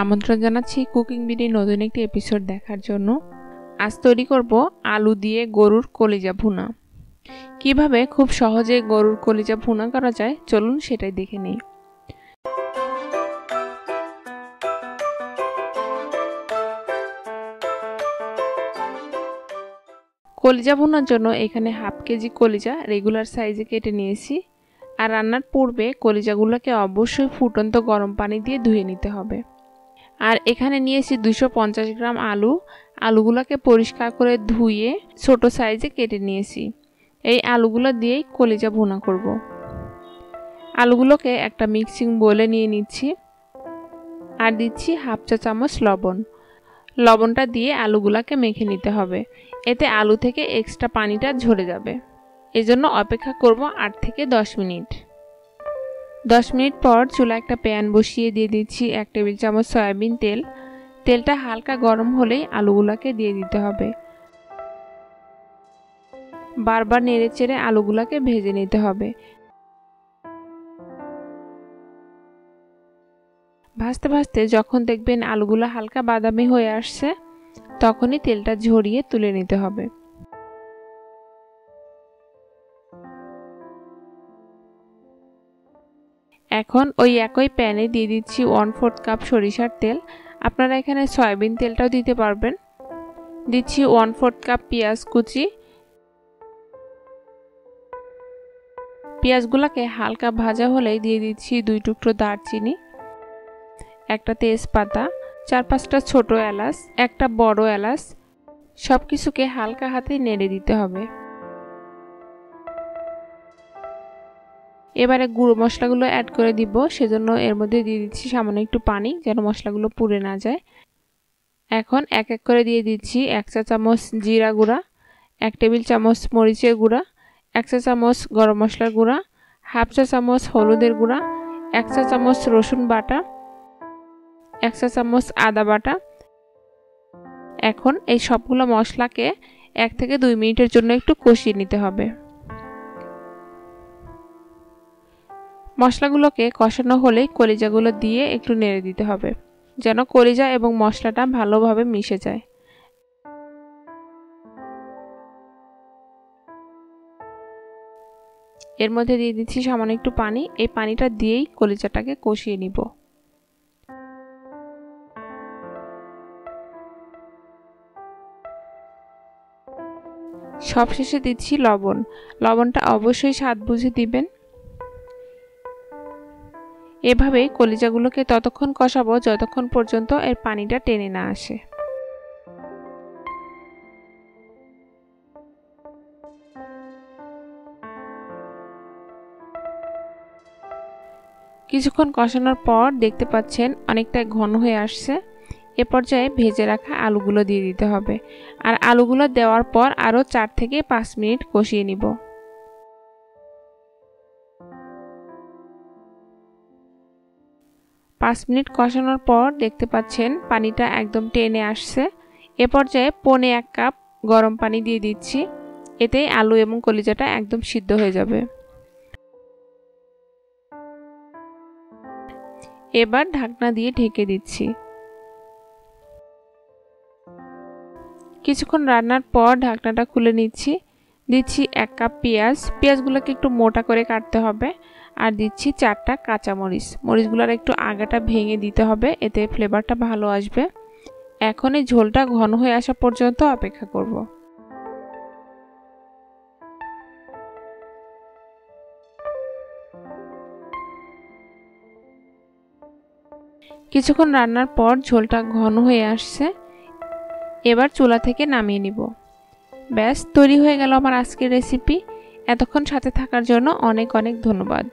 আমন্ত্রণ জানাচ্ছি কুকিং ভিডিওর নতুন একটি এপিসোড দেখার জন্য। আজ তৈরি করব আলু দিয়ে গরুর কলিজা ভুনা। কিভাবে খুব সহজে গরুর কলিজা ভুনা করা যায় চলুন সেটাই দেখে নেই। কলিজা ভুনার জন্য এখানে হাফ কেজি কলিজা রেগুলার সাইজে কেটে নিয়েছি। আর রান্নার পূর্বে কলিজাগুলোকে অবশ্যই ফুটন্ত গরম পানি দিয়ে ধুয়ে নিতে হবে। আর এখানে নিয়েছি 250 গ্রাম আলু। আলুগুলোকে পরিষ্কার করে ধুয়ে ছোট সাইজে কেটে নিয়েছি। এই আলুগুলো দিয়েই কলিজা ভুনা করব। আলুগুলোকে একটা মিক্সিং বোলে নিয়ে নিচ্ছি আর দিচ্ছি হাফ চা চামচ লবণ। লবণটা দিয়ে আলুগুলোকে মেখে নিতে হবে, এতে আলু থেকে এক্সট্রা পানিটা ঝরে যাবে। এজন্য অপেক্ষা করব 8 থেকে 10 মিনিট। 10 মিনিট পর চুলায় একটা প্যান বসিয়ে দিয়ে দিচ্ছি 1 টেবিল চামচ সয়াবিন তেল। তেলটা হালকা গরম হলেই আলুগুলোকে দিয়ে দিতে হবে। বারবার নেড়েচেড়ে আলুগুলোকে ভেজে নিতে হবে। ভাজতে ভাজতে যখন দেখবেন আলুগুলো হালকা বাদামি হয়ে আসছে তখনই তেলটা ঝরিয়ে তুলে নিতে হবে। এখন ওই একই প্যানে দিয়ে দিচ্ছি 1/4 কাপ সরিষার তেল। আপনারা এখানে সয়াবিন তেলটাও দিতে পারবেন। দিচ্ছি 1/4 কাপ পেঁয়াজ কুচি। পেঁয়াজগুলোকে হালকা ভাজা হলেই দিয়ে দিচ্ছি 2 টুকরো দারচিনি, একটা তেজপাতা, 4-5টা ছোট এলাচ, একটা বড় এলাচ। সবকিছুকে হালকা হাতে নেড়ে দিতে হবে। এবারে গুঁড়ো মশলাগুলো অ্যাড করে দিব, সেজন্য এর মধ্যে দিয়ে দিচ্ছি সামান্য একটু পানি যেন মশলাগুলো পুড়ে না যায়। এখন এক এক করে দিয়ে দিচ্ছি 1 চা চামচ জিরা গুঁড়া, 1 টেবিল চামচ মরিচের গুঁড়া, 1 চা চামচ গরম মশলার গুঁড়া, হাফ চা চামচ হলুদের গুঁড়া, 1 চা চামচ রসুন বাটা, 1 চা চামচ আদা বাটা। এখন এই সবগুলো মশলাকে 1 থেকে 2 মিনিটের জন্য একটু কষিয়ে নিতে হবে। মশলাগুলোকে কষানো হলেই কলিজাগুলো দিয়ে একটু নেড়ে দিতে হবে যেন কলিজা এবং মশলাটা ভালোভাবে মিশে যায়। এর মধ্যে দিয়ে দিচ্ছি সামান্য একটু পানি। এই পানিটা দিয়েই কলিজাটাকে কষিয়ে নিব। সবশেষে দিচ্ছি লবণ। লবণটা অবশ্যই স্বাদ বুঝে দিবেন। এভাবেই কলিজাগুলোকে ততক্ষণ কষাবো যতক্ষণ পর্যন্ত এর পানিটা টেনে না আসে। কিছুক্ষণ কষানোর পর দেখতে পাচ্ছেন অনেকটা ঘন হয়ে আসছে। এ পর্যায়ে ভেজে রাখা আলুগুলো দিয়ে দিতে হবে। আর আলুগুলো দেওয়ার পর আরও 4 থেকে 5 মিনিট কষিয়ে নিব। পাঁচ মিনিট কষানোর পর দেখতে পাচ্ছেন পানিটা একদম টেনে আসছে। এ পর্যায়ে 1/4 কাপ গরম পানি দিয়ে দিচ্ছি, এতেই আলু এবং কলিজাটা একদম সিদ্ধ হয়ে যাবে। এবার ঢাকনা দিয়ে ঢেকে দিচ্ছি। কিছুক্ষণ রান্নার পর ঢাকনাটা খুলে নিচ্ছি। দিচ্ছি 1 কাপ পেঁয়াজ। পেঁয়াজগুলোকে একটু মোটা করে কাটতে হবে। আর দিচ্ছি 4টা কাঁচামরিচ। মরিচগুলোর একটু আগাটা ভেঙে দিতে হবে, এতে ফ্লেভারটা ভালো আসবে। এখন এই ঝোলটা ঘন হয়ে আসা পর্যন্ত অপেক্ষা করব। কিছুক্ষণ রান্নার পর ঝোলটা ঘন হয়ে আসছে। এবার চুলা থেকে নামিয়ে নিব। ব্যাস তৈরি হয়ে গেল আমার আজকের রেসিপি। এতক্ষণ সাথে থাকার জন্য অনেক অনেক ধন্যবাদ।